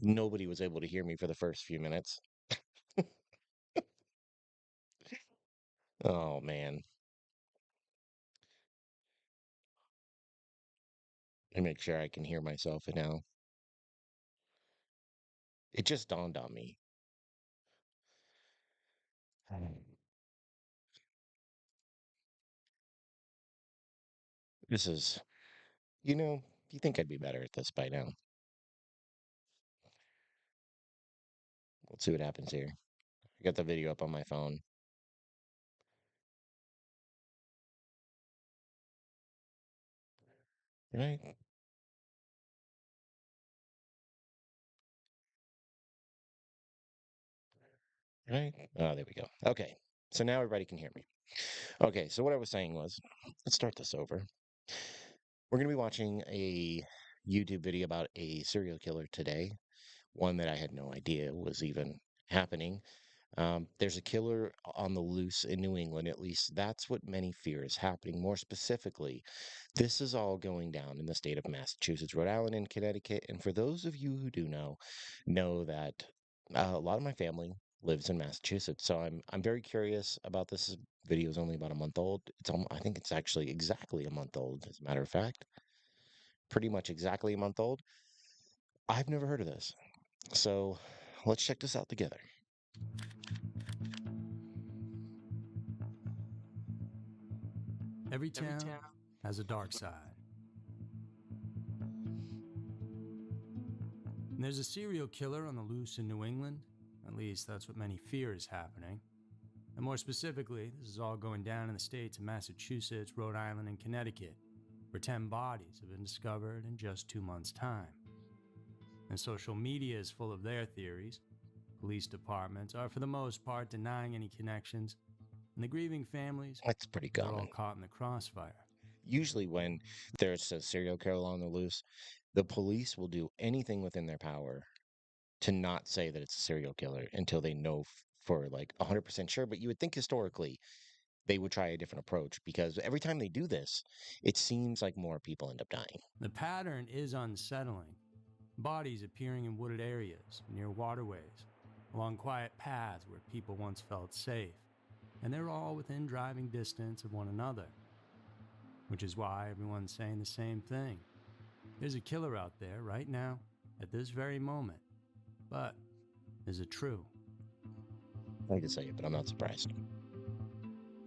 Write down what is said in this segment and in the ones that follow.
Nobody was able to hear me for the first few minutes. Oh man. Let me make sure I can hear myself now. It just dawned on me. This is, you think I'd be better at this by now. Let's see what happens here. I got the video up on my phone. Right? Right? Oh, there we go. Okay. So now everybody can hear me. Okay. So what I was saying was, let's start this over. We're going to be watching a YouTube video about a serial killer today, one that I had no idea was even happening. There's a killer on the loose in New England, at least that's what many fear is happening. More specifically, this is all going down in the state of Massachusetts, Rhode Island, and Connecticut. And for those of you who do know that a lot of my family lives in Massachusetts. So I'm very curious about this. Video is only about a month old. I think it's actually exactly a month old, as a matter of fact, pretty much exactly a month old. I've never heard of this. So let's check this out together. Every town has a dark side. And there's a serial killer on the loose in New England. At least that's what many fear is happening. And more specifically, this is all going down in the states of Massachusetts, Rhode Island, and Connecticut, where 10 bodies have been discovered in just 2 months' time. And social media is full of their theories. Police departments are, for the most part, denying any connections. And the grieving families, That's pretty they're all common. caught in the crossfire. Usually, when there's a serial killer on the loose, the police will do anything within their power to not say that it's a serial killer until they know for like 100% sure. But you would think historically they would try a different approach because every time they do this, it seems like more people end up dying. The pattern is unsettling. Bodies appearing in wooded areas, near waterways, along quiet paths where people once felt safe, and they're all within driving distance of one another. Which is why everyone's saying the same thing. There's a killer out there right now, at this very moment. But is it true? I hate to say it, but I'm not surprised.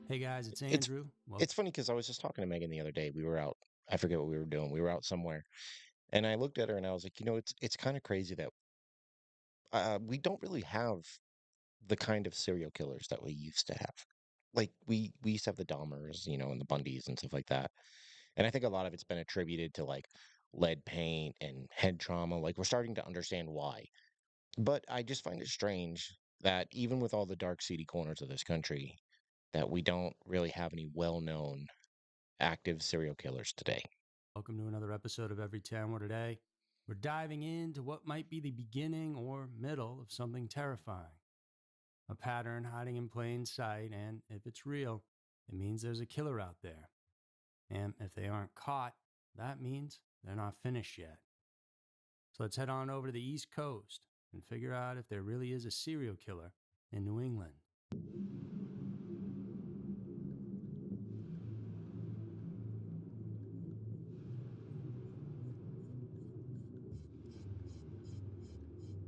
Hey guys, it's It's Andrew. Well, it's funny because I was just talking to Megan the other day. We were out. I forget what we were doing. We were out somewhere, and I looked at her and I was like, it's kind of crazy that we don't really have the kind of serial killers that we used to have. Like we used to have the Dahmers, and the Bundys and stuff like that. And I think a lot of it's been attributed to like lead paint and head trauma. Like we're starting to understand why. But I just find it strange that even with all the dark, seedy corners of this country, that we don't really have any well-known active serial killers today. welcome to another episode of Every Town Where Today. We're diving into what might be the beginning or middle of something terrifying. A pattern hiding in plain sight, and if it's real, it means there's a killer out there. And if they aren't caught, that means they're not finished yet. So let's head on over to the East Coast and figure out if there really is a serial killer in New England.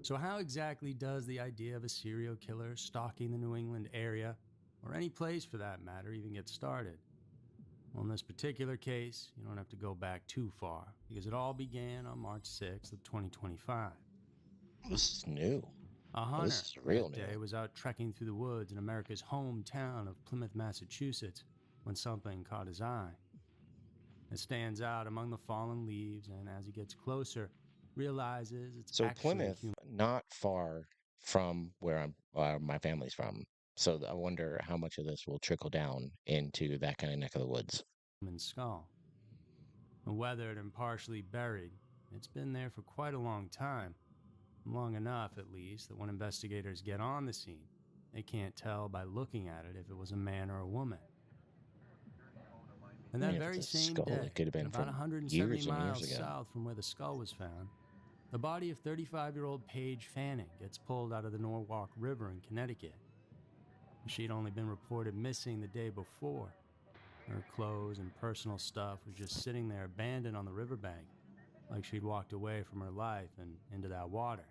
So, how exactly does the idea of a serial killer stalking the New England area, or any place for that matter, even get started? Well, in this particular case, you don't have to go back too far because it all began on March 6th of 2025. This is new. A This hunter is real that new. day was out trekking through the woods in America's hometown of Plymouth, Massachusetts, when something caught his eye. It stands out among the fallen leaves, and as he gets closer, realizes it's So actually a Plymouth, not far from where my family's from. So I wonder how much of this will trickle down into that kind of neck of the woods. human skull. Weathered and partially buried, it's been there for quite a long time. Long enough, at least, that when investigators get on the scene, they can't tell by looking at it if it was a man or a woman. And I mean, that if it's very a same skull, day, it could have and been about from 170 years and years miles ago. south from where the skull was found, The body of 35-year-old Paige Fanning gets pulled out of the Norwalk River in Connecticut. She'd only been reported missing the day before. Her clothes and personal stuff was just sitting there abandoned on the riverbank, like she'd walked away from her life and into that water.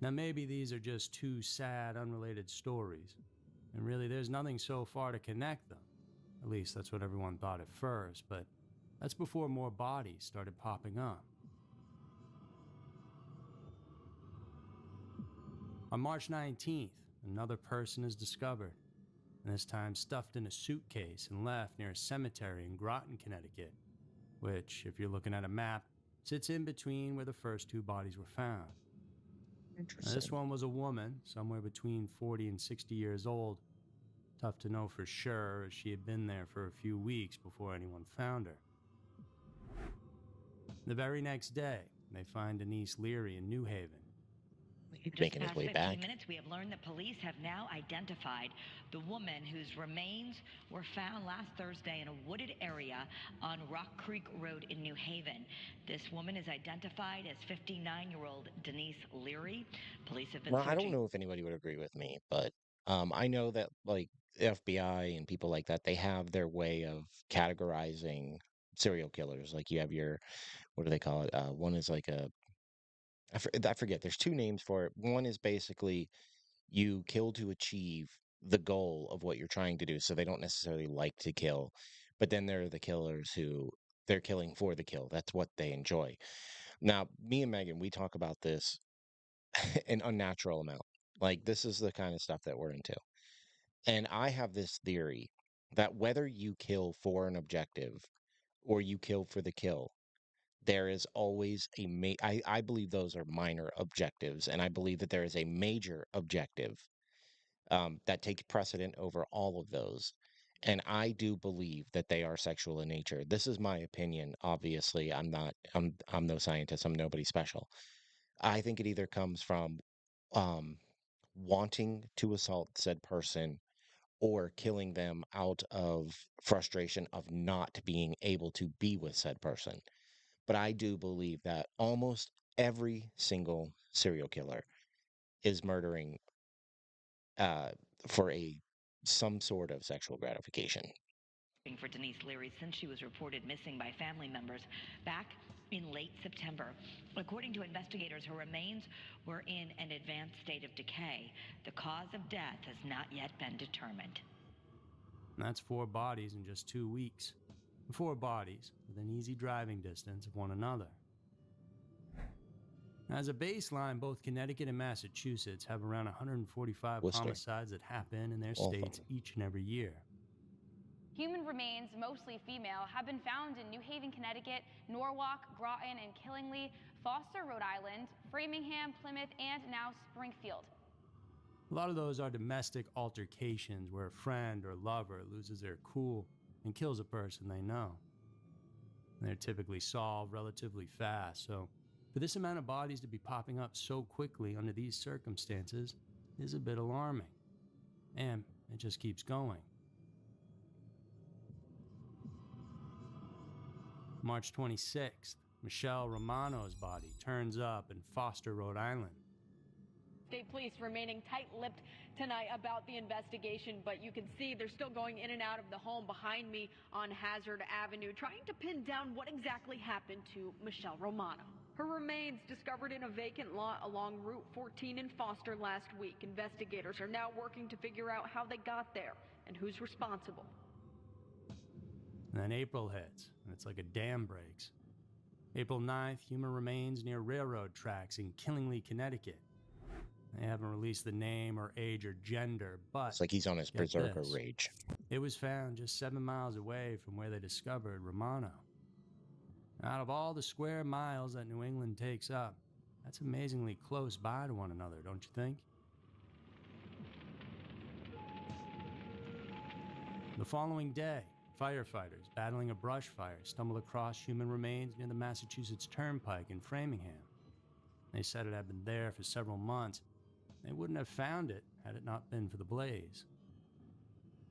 Now, maybe these are just two sad, unrelated stories, and really there's nothing so far to connect them. At least that's what everyone thought at first, but that's before more bodies started popping up. On March 19th, another person is discovered, and this time stuffed in a suitcase and left near a cemetery in Groton, Connecticut, which, if you're looking at a map, sits in between where the first two bodies were found. Now, this Interesting. one was a woman, somewhere between 40 and 60 years old. Tough to know for sure, as she had been there for a few weeks before anyone found her. The very next day, they find Denise Leary in New Haven. He's Just making his past way 15 back. minutes, we have learned that police have now identified the woman whose remains were found last Thursday in a wooded area on Rock Creek Road in New Haven. This woman is identified as 59-year-old Denise Leary. Police have been Well, I don't searching. know if anybody would agree with me, but I know that like the FBI and people like that, they have their way of categorizing serial killers. Like you have your, what do they call it? One is like I forget. There's two names for it. One is basically you kill to achieve the goal of what you're trying to do, so they don't necessarily like to kill. But then there are the killers who they're killing for the kill. That's what they enjoy. Now, me and Megan, we talk about this an unnatural amount. Like this is the kind of stuff that we're into. And I have this theory that whether you kill for an objective or you kill for the kill, there is always I believe those are minor objectives, and I believe that there is a major objective that takes precedent over all of those. And I do believe that they are sexual in nature. This is my opinion. Obviously, I'm no scientist. I'm nobody special. I think it either comes from um, wanting to assault said person or killing them out of frustration of not being able to be with said person. But I do believe that almost every single serial killer is murdering uh, for a some sort of sexual gratification. For Denise Leary since she was reported missing by family members back in late September. According to investigators, her remains were in an advanced state of decay. The cause of death has not yet been determined. And that's 4 bodies in just 2 weeks. 4 bodies within easy driving distance of one another. As a baseline, both Connecticut and Massachusetts have around 145 Worcester, homicides that happen in their all of states them. each and every year. Human remains, mostly female, have been found in New Haven, Connecticut, Norwalk, Groton, and Killingly, Foster, Rhode Island, Framingham, Plymouth, and now Springfield. A lot of those are domestic altercations where a friend or lover loses their cool and kills a person they know. And they're typically solved relatively fast, so for this amount of bodies to be popping up so quickly under these circumstances is a bit alarming. And it just keeps going. March 26th, Michelle Romano's body turns up in Foster, Rhode Island. State police remaining tight-lipped tonight about the investigation, but you can see they're still going in and out of the home behind me on Hazard Avenue, trying to pin down what exactly happened to Michelle Romano. Her remains discovered in a vacant lot along Route 14 in Foster last week. Investigators are now working to figure out how they got there and who's responsible. And then April hits, and it's like a dam breaks. April 9th, human remains near railroad tracks in Killingly, Connecticut. They haven't released the name or age or gender, but It's like he's on his get berserker this. rage. It was found just 7 miles away from where they discovered Romano. Out of all the square miles that New England takes up, that's amazingly close by to one another, don't you think? The following day, firefighters battling a brush fire stumbled across human remains near the Massachusetts Turnpike in Framingham. They said it had been there for several months. They wouldn't have found it had it not been for the blaze.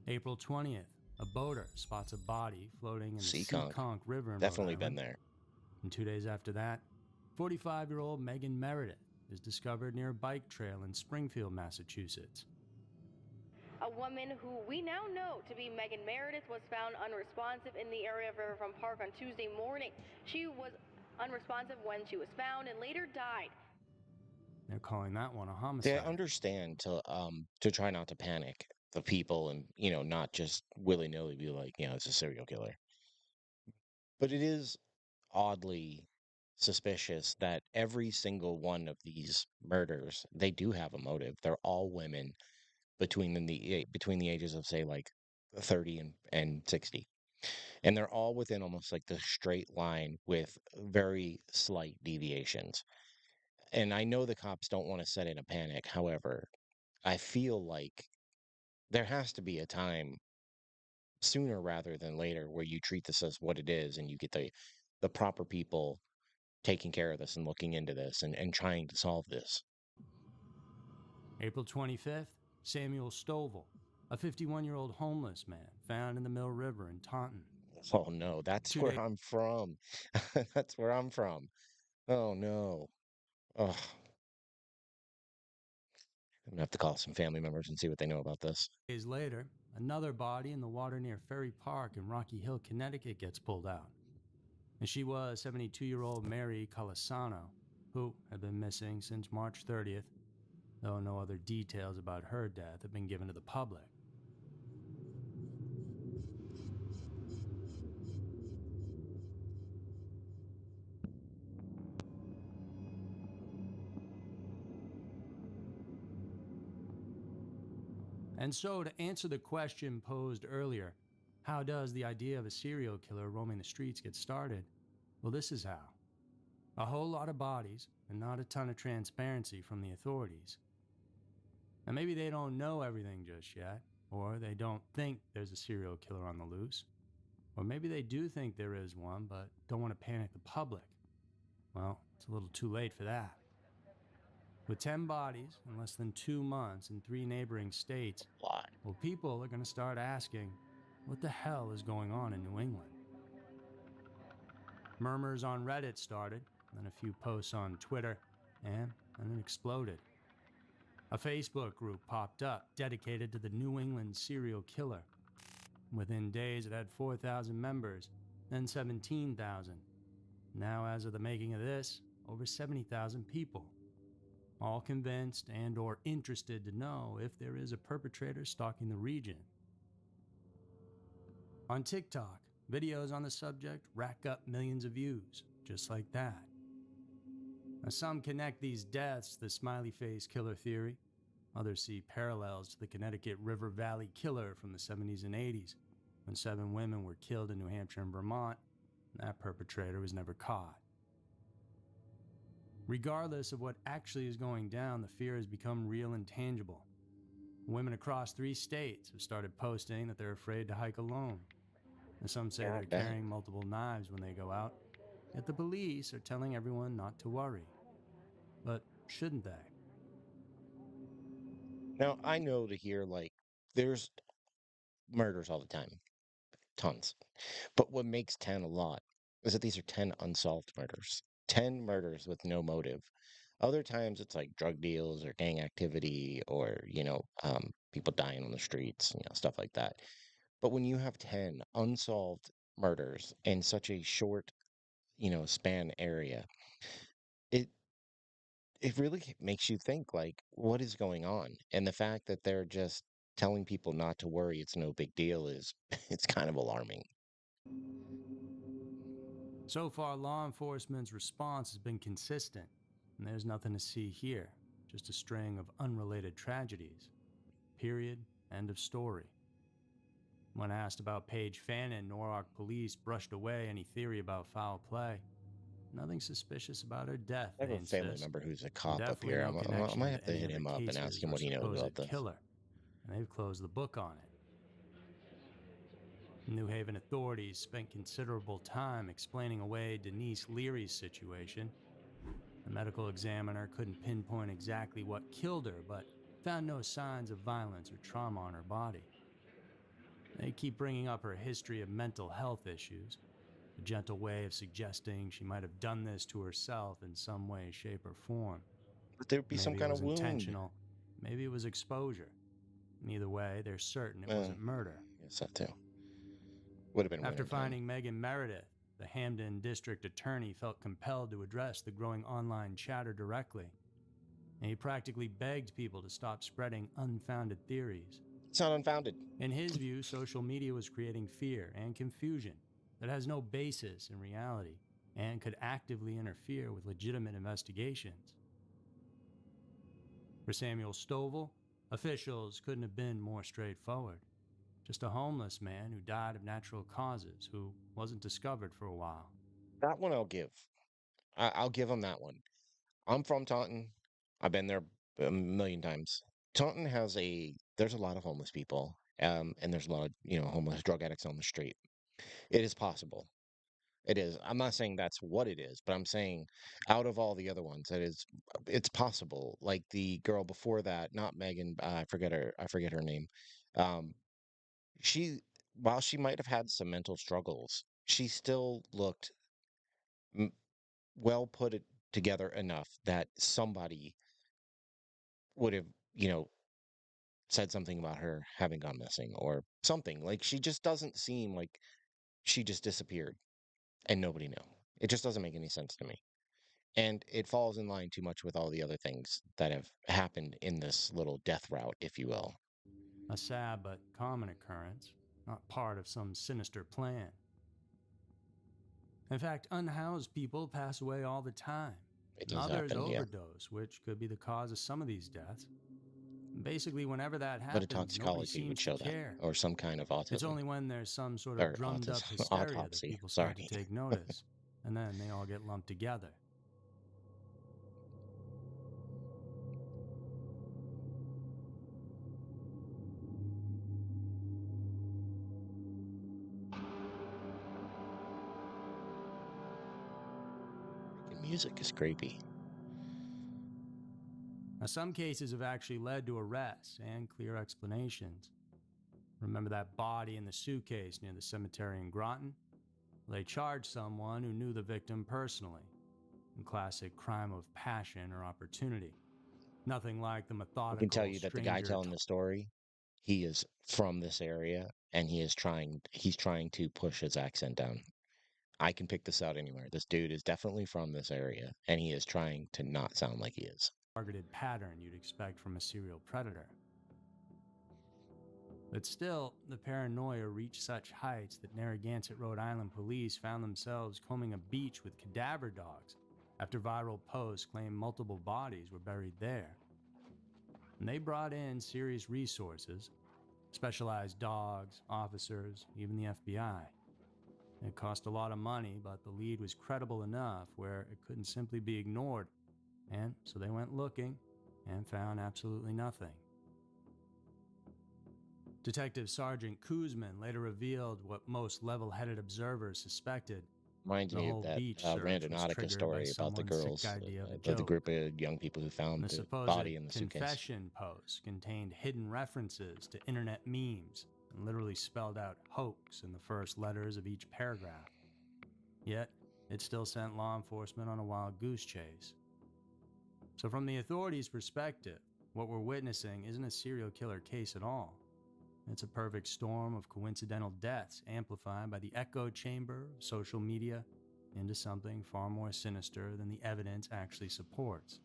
April 20th, a boater spots a body floating in the Seekonk. Seekonk River in Definitely Rhode been Island. there. And 2 days after that, 45-year-old Megan Meredith is discovered near a bike trail in Springfield, Massachusetts. A woman who we now know to be Megan Meredith was found unresponsive in the area of Riverfront Park on Tuesday morning. She was unresponsive when she was found and later died. They're calling that one a See, homicide. I understand to try not to panic the people and, not just willy-nilly be like, it's a serial killer. But it is oddly suspicious that every single one of these murders, they do have a motive. They're all women between the ages of, say, like 30 and 60. And they're all within almost like the straight line with very slight deviations. And I know the cops don't want to set in a panic. However, I feel like there has to be a time sooner rather than later where you treat this as what it is and you get the proper people taking care of this and looking into this and trying to solve this. April 25th, Samuel Stovall, a 51-year-old homeless man found in the Mill River in Taunton. Oh no, that's 2 where days I'm from. That's where I'm from. Oh no. Oh, I'm gonna have to call some family members and see what they know about this. later, another body in the water near Ferry Park in Rocky Hill, Connecticut gets pulled out. And she was 72-year-old Mary Colasano, who had been missing since March 30th, though no other details about her death have been given to the public. And so, to answer the question posed earlier, how does the idea of a serial killer roaming the streets get started? Well, this is how. A whole lot of bodies and not a ton of transparency from the authorities. And maybe they don't know everything just yet, or they don't think there's a serial killer on the loose, or maybe they do think there is one but don't want to panic the public. Well, it's a little too late for that. With 10 bodies in less than 2 months in 3 neighboring states, well, people are going to start asking, what the hell is going on in New England? Murmurs on Reddit started, then a few posts on Twitter, and then it exploded. A Facebook group popped up dedicated to the New England serial killer. Within days, it had 4,000 members, then 17,000. Now, as of the making of this, over 70,000 people, all convinced and or interested to know if there is a perpetrator stalking the region. On TikTok, videos on the subject rack up millions of views, just like that. Now, some connect these deaths to the smiley face killer theory. Others see parallels to the Connecticut River Valley killer from the 70s and 80s, when 7 women were killed in New Hampshire and Vermont, and that perpetrator was never caught. Regardless of what actually is going down, the fear has become real and tangible. Women across 3 states have started posting that they're afraid to hike alone. And some say they're carrying multiple knives when they go out, yet the police are telling everyone not to worry. But shouldn't they? Now, I know to hear like there's murders all the time, tons. But what makes 10 a lot is that these are 10 unsolved murders, 10 murders with no motive. Other times it's like drug deals or gang activity or, people dying on the streets, stuff like that. But when you have 10 unsolved murders in such a short, span area, it it really makes you think like what is going on? And the fact that they're just telling people not to worry, it's no big deal is it's kind of alarming. So far, law enforcement's response has been consistent, and there's nothing to see here, just a string of unrelated tragedies. Period. End of story. When asked about Paige Fannin, Norwalk police brushed away any theory about foul play. Nothing suspicious about her death, I have they a family insist. member who's a cop up Definitely here. no I might connection have to to any hit of the him up and ask cases him or what he knows supposed about this. killer, and they've closed the book on it. New Haven authorities spent considerable time explaining away Denise Leary's situation. The medical examiner couldn't pinpoint exactly what killed her, but found no signs of violence or trauma on her body. They keep bringing up her history of mental health issues, a gentle way of suggesting she might have done this to herself in some way, shape, or form. But there'd be some Maybe it kind of was wound. intentional, maybe it was exposure. Either way, they're certain it Uh, wasn't murder. yes, that too. Would have been After winter time. finding Megan Meredith, the Hamden district attorney felt compelled to address the growing online chatter directly. And he practically begged people to stop spreading unfounded theories. It's not unfounded. In his view, social media was creating fear and confusion that has no basis in reality and could actively interfere with legitimate investigations. For Samuel Stovall, officials couldn't have been more straightforward. Just a homeless man who died of natural causes, who wasn't discovered for a while. That one I'll give. I'll give him that one. I'm from Taunton. I've been there a million times. Taunton there's a lot of homeless people, and there's a lot of, homeless drug addicts on the street. It is possible. It is. I'm not saying that's what it is, but I'm saying out of all the other ones, it's possible. Like the girl before that, not Megan, I forget her name. Um, she, while she might have had some mental struggles, she still looked m- well put it together enough that somebody would have, you know, said something about her having gone missing or something. Like she just doesn't seem like she just disappeared and nobody knew. It just doesn't make any sense to me. And it falls in line too much with all the other things that have happened in this little death route, if you will. A sad but common occurrence, not part of some sinister plan. In fact, unhoused people pass away all the time, It and does others happen, yeah. overdose, which could be the cause of some of these deaths. Basically, whenever that But a happens, nobody toxicology would seems to show that, care. or some kind of It's autism, only when there's some sort of or drummed up autism, hysteria that autopsy. people start to Sorry. take notice, and then they all get lumped together. Music is creepy. Now, some cases have actually led to arrests and clear explanations. Remember that body in the suitcase near the cemetery in Groton? They charged someone who knew the victim personally, in classic crime of passion or opportunity. Nothing like the I methodical can tell you that the guy stranger. telling the story, he is from this area and he's trying to push his accent down. I can pick this out anywhere. This dude is definitely from this area and he is trying to not sound like he is. Targeted pattern you'd expect from a serial predator. But still, the paranoia reached such heights that Narragansett, Rhode Island police found themselves combing a beach with cadaver dogs after viral posts claimed multiple bodies were buried there. And they brought in serious resources, specialized dogs, officers, even the FBI. It cost a lot of money, but the lead was credible enough where it couldn't simply be ignored, and so they went looking and found absolutely nothing. Detective Sergeant Kuzman later revealed what most level-headed observers suspected. Reminds The me of whole that beach search was Randonautica triggered by story about the someone's girls, sick idea of a the joke. group of young people who found The the supposed body in the suitcase. confession posts contained hidden references to internet memes and literally spelled out hoax in the first letters of each paragraph. Yet, it still sent law enforcement on a wild goose chase. So from the authorities' perspective, what we're witnessing isn't a serial killer case at all. It's a perfect storm of coincidental deaths amplified by the echo chamber of social media into something far more sinister than the evidence actually supports.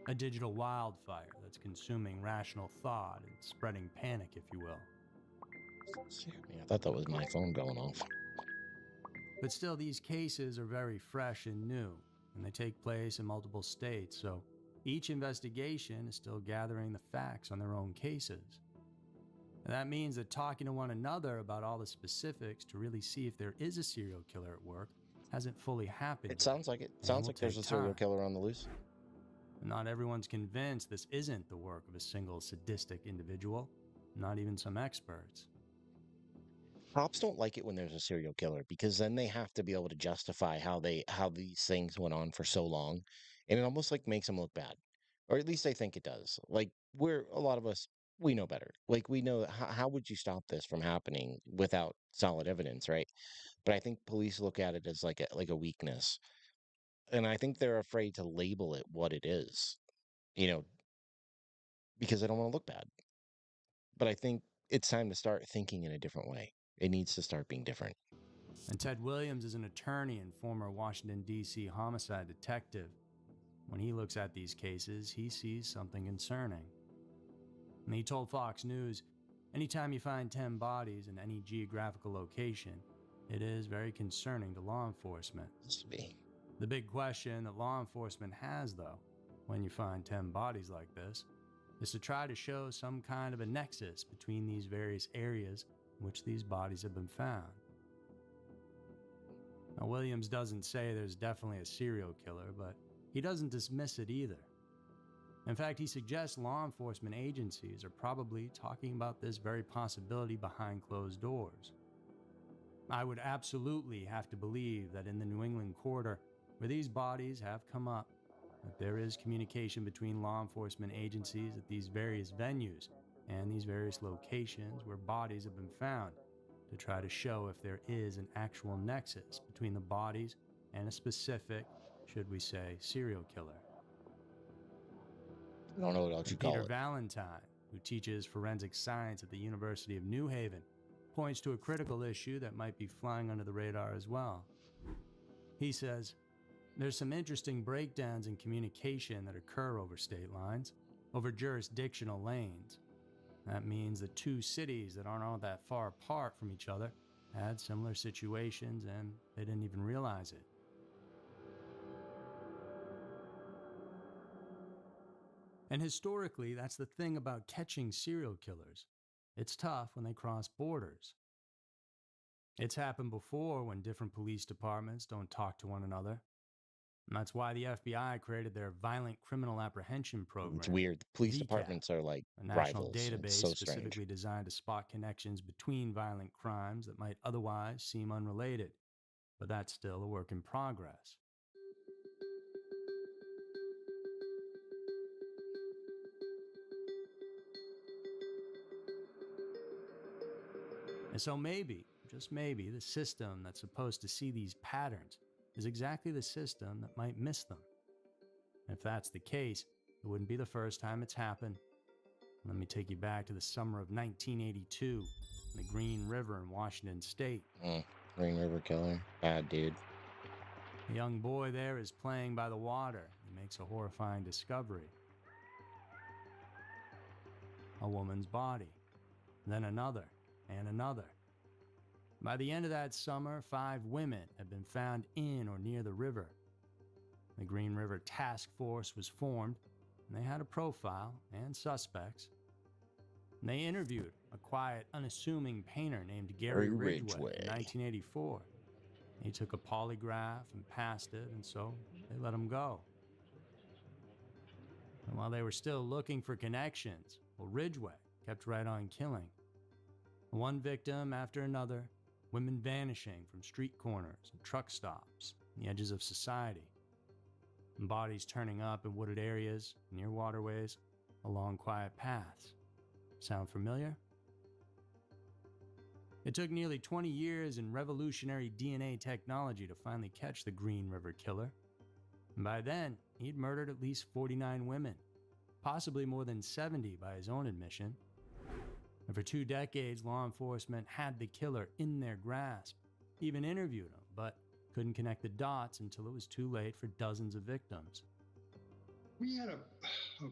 A digital wildfire that's consuming rational thought and spreading panic, if you will. Yeah, I thought that was my phone going off. But still, these cases are very fresh and new, and they take place in multiple states, so each investigation is still gathering the facts on their own cases. And that means that talking to one another about all the specifics to really see if there is a serial killer at work hasn't fully happened It yet, sounds like it. and Sounds will like there's take a serial time. killer on the loose. Not everyone's convinced this isn't the work of a single sadistic individual, not even some experts. Cops don't like it when there's a serial killer because then they have to be able to justify how these things went on for so long, and it almost like makes them look bad, or at least they think it does. Like we're a lot of us, we know better. Like we know how would you stop this from happening without solid evidence, right? but I think police look at it as like a weakness, and I think they're afraid to label it what it is, you know, because they don't want to look bad. But I think it's time to start thinking in a different way. It needs to start being different. And Ted Williams is an attorney and former Washington, D.C. homicide detective. When he looks at these cases, he sees something concerning. And he told Fox News, anytime you find 10 bodies in any geographical location, it is very concerning to law enforcement. Must be. The big question that law enforcement has, though, when you find 10 bodies like this, is to try to show some kind of a nexus between these various areas in which these bodies have been found. Now, Williams doesn't say there's definitely a serial killer, but he doesn't dismiss it either. In fact, he suggests law enforcement agencies are probably talking about this very possibility behind closed doors. I would absolutely have to believe that in the New England corridor, where these bodies have come up, that there is communication between law enforcement agencies at these various venues and these various locations where bodies have been found to try to show if there is an actual nexus between the bodies and a specific, should we say, serial killer. I don't know what else you And call Peter it. Valentine, who teaches forensic science at the University of New Haven, points to a critical issue that might be flying under the radar as well. He says, there's some interesting breakdowns in communication that occur over state lines, over jurisdictional lanes. That means that two cities that aren't all that far apart from each other had similar situations and they didn't even realize it. And historically, that's the thing about catching serial killers. It's tough when they cross borders. It's happened before when different police departments don't talk to one another. And that's why the FBI created their Violent Criminal Apprehension Program. It's weird. The police VCAP, departments are like a national rivals. It's database so strange. specifically designed to spot connections between violent crimes that might otherwise seem unrelated. But that's still a work in progress. And so maybe, just maybe, the system that's supposed to see these patterns is exactly the system that might miss them. If that's the case, it wouldn't be the first time it's happened. Let me take you back to the summer of 1982, in the Green River in Washington State. Green River Killer. Bad dude. A young boy there is playing by the water. He makes a horrifying discovery. A woman's body. Then another, and another. By the end of that summer, 5 women had been found in or near the river. The Green River Task Force was formed, and they had a profile and suspects. And they interviewed a quiet, unassuming painter named Gary Ridgway in 1984. He took a polygraph and passed it, and so they let him go. And while they were still looking for connections, well, Ridgway kept right on killing. One victim after another, women vanishing from street corners and truck stops, on the edges of society, and bodies turning up in wooded areas, near waterways, along quiet paths. Sound familiar? It took nearly 20 years in revolutionary DNA technology to finally catch the Green River Killer. And by then, he'd murdered at least 49 women, possibly more than 70 by his own admission. And for 2 decades, law enforcement had the killer in their grasp, even interviewed him, but couldn't connect the dots until it was too late for dozens of victims. We had a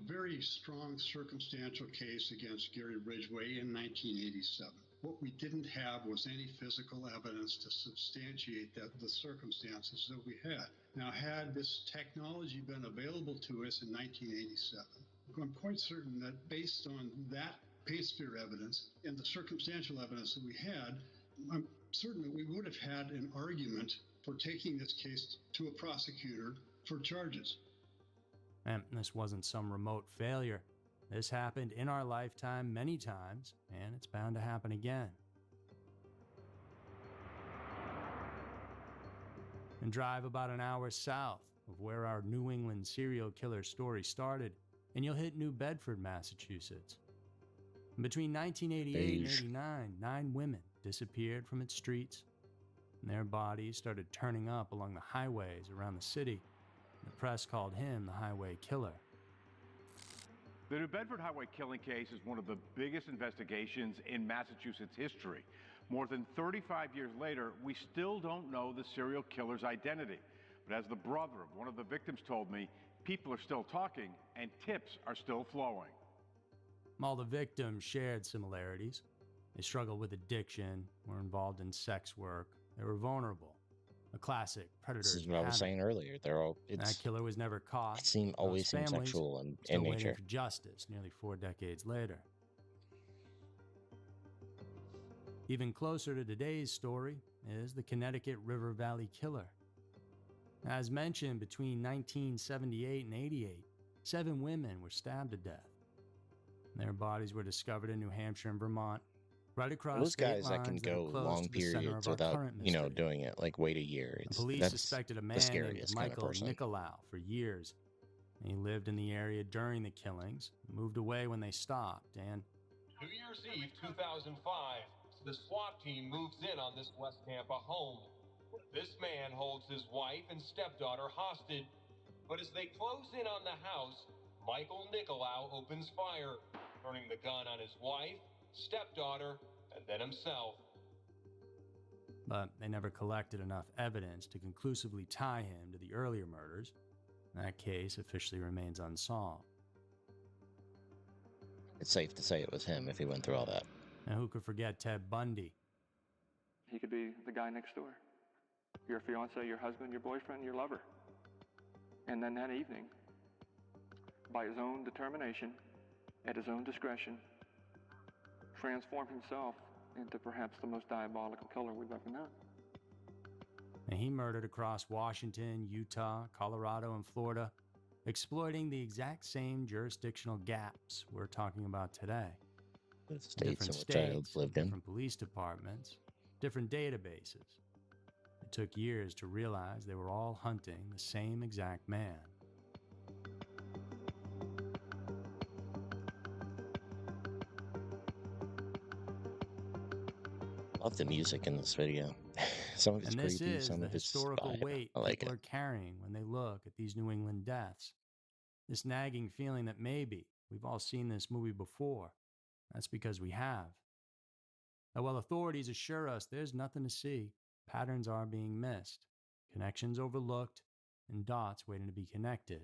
very strong circumstantial case against Gary Ridgway in 1987. What we didn't have was any physical evidence to substantiate the circumstances that we had. Now, had this technology been available to us in 1987, I'm quite certain that based on that pace-spear evidence and the circumstantial evidence that we had, I'm certain that we would have had an argument for taking this case to a prosecutor for charges. And this wasn't some remote failure. This happened in our lifetime many times, and it's bound to happen again. And drive about an hour south of where our New England serial killer story started, and you'll hit New Bedford, Massachusetts. Between 1988 and 89, 9 women disappeared from its streets. and their bodies started turning up along the highways around the city. The press called him the highway killer. The New Bedford highway killing case is one of the biggest investigations in Massachusetts history. More than 35 years later, we still don't know the serial killer's identity. But as the brother of one of the victims told me, people are still talking and tips are still flowing. All the victims shared similarities. They struggled with addiction, were involved in sex work, they were vulnerable. A classic predator's This is what I was pattern. saying earlier. That killer was never caught. Always Those seems families sexual in still waiting nature. for justice nearly 4 decades later. Even closer to today's story is the Connecticut River Valley Killer. As mentioned, between 1978 and 88, 7 women were stabbed to death. Their bodies were discovered in New Hampshire and Vermont, right across Those state guys that can lines that are go close long to the center periods of our without, current mystery. doing it, like wait a year. The police That's suspected a the man named scariest kind of Michael person. Nicolau for years. He lived in the area during the killings, moved away when they stopped, and New Year's Eve 2005, the SWAT team moves in on this West Tampa home. This man holds his wife and stepdaughter hostage, but as they close in on the house, Michael Nicolau opens fire, turning the gun on his wife, stepdaughter, and then himself. but they never collected enough evidence to conclusively tie him to the earlier murders. That case officially remains unsolved. It's safe to say it was him if he went through all that. And who could forget Ted Bundy? He could be the guy next door. Your fiance, your husband, your boyfriend, your lover. And then that evening, by his own determination, at his own discretion, transform himself into perhaps the most diabolical killer we've ever known. And he murdered across Washington, Utah, Colorado, and Florida, exploiting the exact same jurisdictional gaps we're talking about today. The states in Different which I states, lived in. different police departments, different databases. It took years to realize they were all hunting the same exact man. Love the music in this video. Some of it's And this creepy, is some the of it's historical weight I like people it. are carrying when they look at these New England deaths. This nagging feeling that maybe we've all seen this movie before. That's because we have. And while authorities assure us there's nothing to see, patterns are being missed, connections overlooked, and dots waiting to be connected.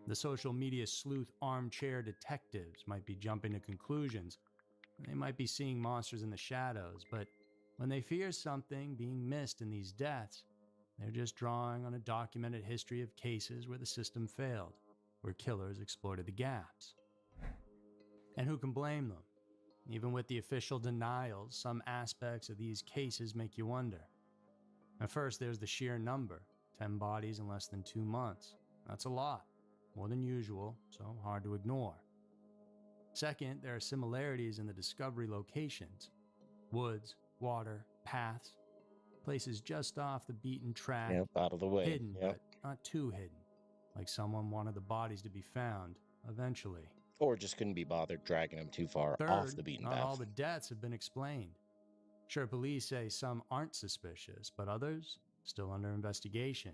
The social media sleuth armchair detectives might be jumping to conclusions. They might be seeing monsters in the shadows, but when they fear something being missed in these deaths, they're just drawing on a documented history of cases where the system failed, where killers exploited the gaps. And who can blame them? Even with the official denials, some aspects of these cases make you wonder. At first, there's the sheer number, 10 bodies in less than 2 months. That's a lot, more than usual, so hard to ignore. Second, there are similarities in the discovery locations. Woods, water, paths, places just off the beaten track. Yep, out of the way. Hidden, Yep. but not too hidden. Like someone wanted the bodies to be found, eventually. Or just couldn't be bothered dragging them too far Third, off the beaten not path. all the deaths have been explained. Sure, police say some aren't suspicious, but others still under investigation.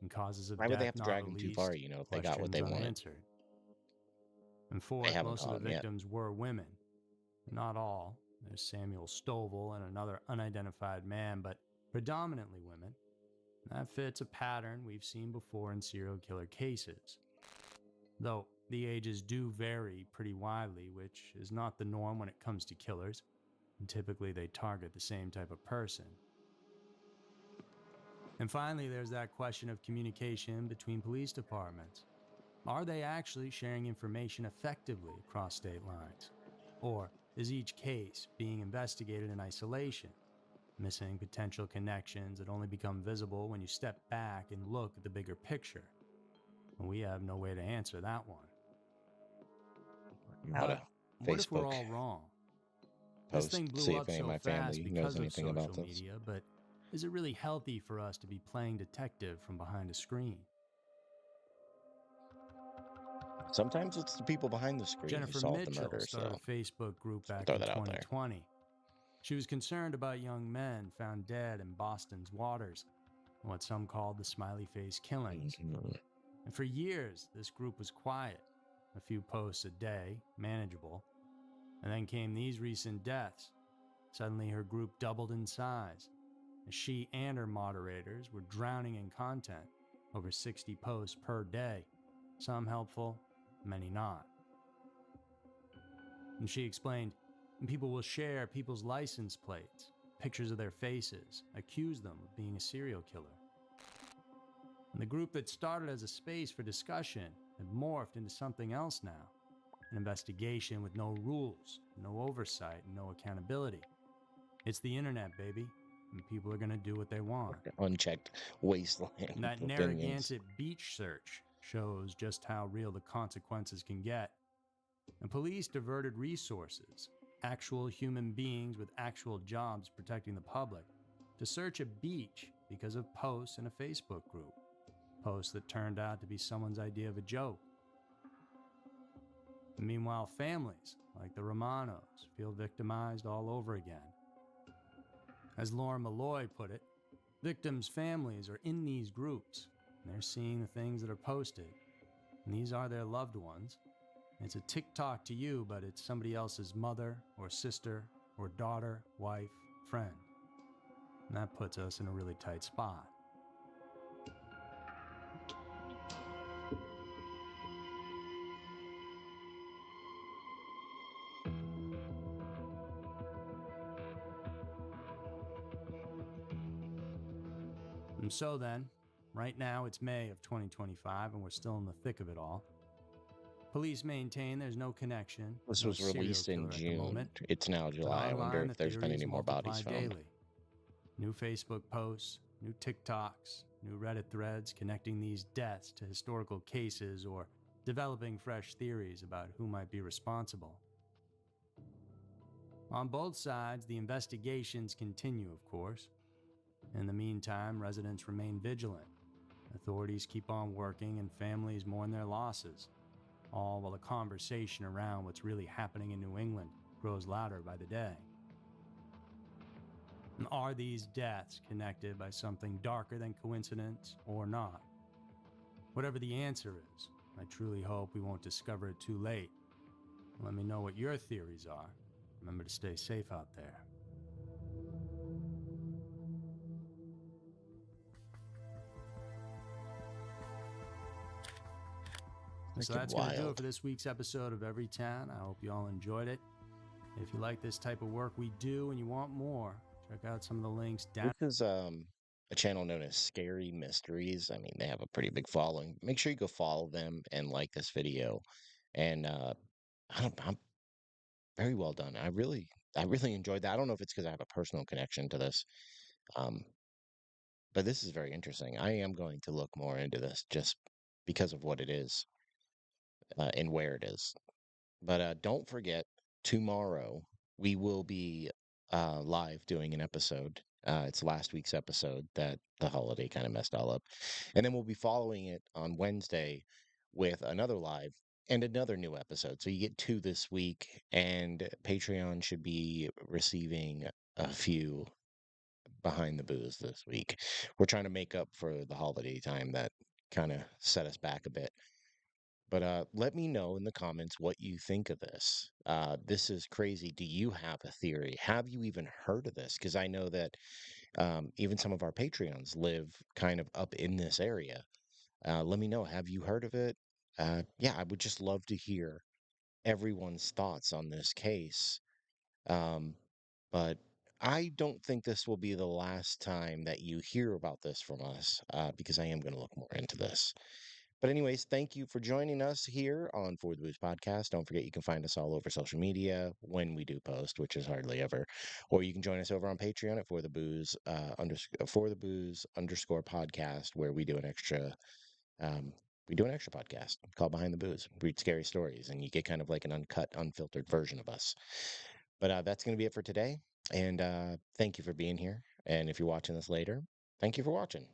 And causes of Why death would they have to not drag them too released, far, if they got what they questions wanted? unanswered. And fourth, haven't most of caught the 'em yet. victims were women. Not all. There's Samuel Stovall and another unidentified man, but predominantly women. That fits a pattern we've seen before in serial killer cases. Though the ages do vary pretty widely, which is not the norm when it comes to killers, and typically they target the same type of person. And finally, there's that question of communication between police departments. Are they actually sharing information effectively across state lines? Or is each case being investigated in isolation, missing potential connections that only become visible when you step back and look at the bigger picture? And we have no way to answer that one. But what if we're all wrong? This thing see blew if up any of so my fast family knows because of anything about social this. media, but is it really healthy for us to be playing detective from behind a screen? sometimes it's the people behind the screen who Jennifer solve the Mitchell murder. started So a Facebook group back throw in that out there. 2020. She was concerned about young men found dead in Boston's waters, what some called the smiley face killings. Mhm. And for years, this group was quiet, a few posts a day, manageable. And then came these recent deaths. Suddenly, her group doubled in size, as she and her moderators were drowning in content, over 60 posts per day, some helpful, many not. And she explained, people will share people's license plates, pictures of their faces, accuse them of being a serial killer. And the group that started as a space for discussion had morphed into something else now, an investigation with no rules, no oversight, and no accountability. It's the internet, baby, and people are going to do what they want. Unchecked wasteland And that of opinions. Narragansett beach search shows just how real the consequences can get. And police diverted resources, actual human beings with actual jobs protecting the public, to search a beach because of posts in a Facebook group. Posts that turned out to be someone's idea of a joke. And meanwhile, families like the Romanos feel victimized all over again. As Lauren Malloy put it, victims' families are in these groups, and they're seeing the things that are posted, and these are their loved ones. It's a TikTok to you, but it's somebody else's mother or sister or daughter, wife, friend. And that puts us in a really tight spot. And so then, right now it's May of 2025, and we're still in the thick of it all. Police maintain there's no connection. This no was released in serial killer at the June. moment, It's now but July. I wonder online if the there's been theories any more multiply bodies found. daily. New Facebook posts, new TikToks, new Reddit threads connecting these deaths to historical cases or developing fresh theories about who might be responsible. On both sides, the investigations continue, of course. In the meantime, residents remain vigilant. Authorities keep on working and families mourn their losses, all while the conversation around what's really happening in New England grows louder by the day. And are these deaths connected by something darker than coincidence or not? Whatever the answer is, I truly hope we won't discover it too late. Let me know what your theories are. Remember to stay safe out there. So that's going to do it for this week's episode of Every Town. I hope you all enjoyed it. If you like this type of work we do and you want more, check out some of the links down. This is a channel known as Scary Mysteries. I mean, they have a pretty big following. Make sure you go follow them and like this video. And I'm very well done. I really enjoyed that. I don't know if it's because I have a personal connection to this. But this is very interesting. I am going to look more into this just because of what it is and where it is. But don't forget, tomorrow we will be live doing an episode. It's last week's episode that the holiday kind of messed all up. And then we'll be following it on Wednesday with another live and another new episode. So you get two this week, and Patreon should be receiving a few behind the booze this week. We're trying to make up for the holiday time that kind of set us back a bit. But let me know in the comments what you think of this. This is crazy. Do you have a theory? Have you even heard of this? Because I know that even some of our Patreons live kind of up in this area. Let me know. Have you heard of it? Yeah, I would just love to hear everyone's thoughts on this case. But I don't think this will be the last time that you hear about this from us because I am going to look more into this. But anyways, thank you for joining us here on For the Booze podcast. Don't forget you can find us all over social media when we do post, which is hardly ever. Or you can join us over on Patreon at For the Booze __ podcast, where we do an extra podcast called Behind the Booze. Read scary stories, and you get kind of like an uncut, unfiltered version of us. But that's going to be it for today. And thank you for being here. And if you're watching this later, thank you for watching.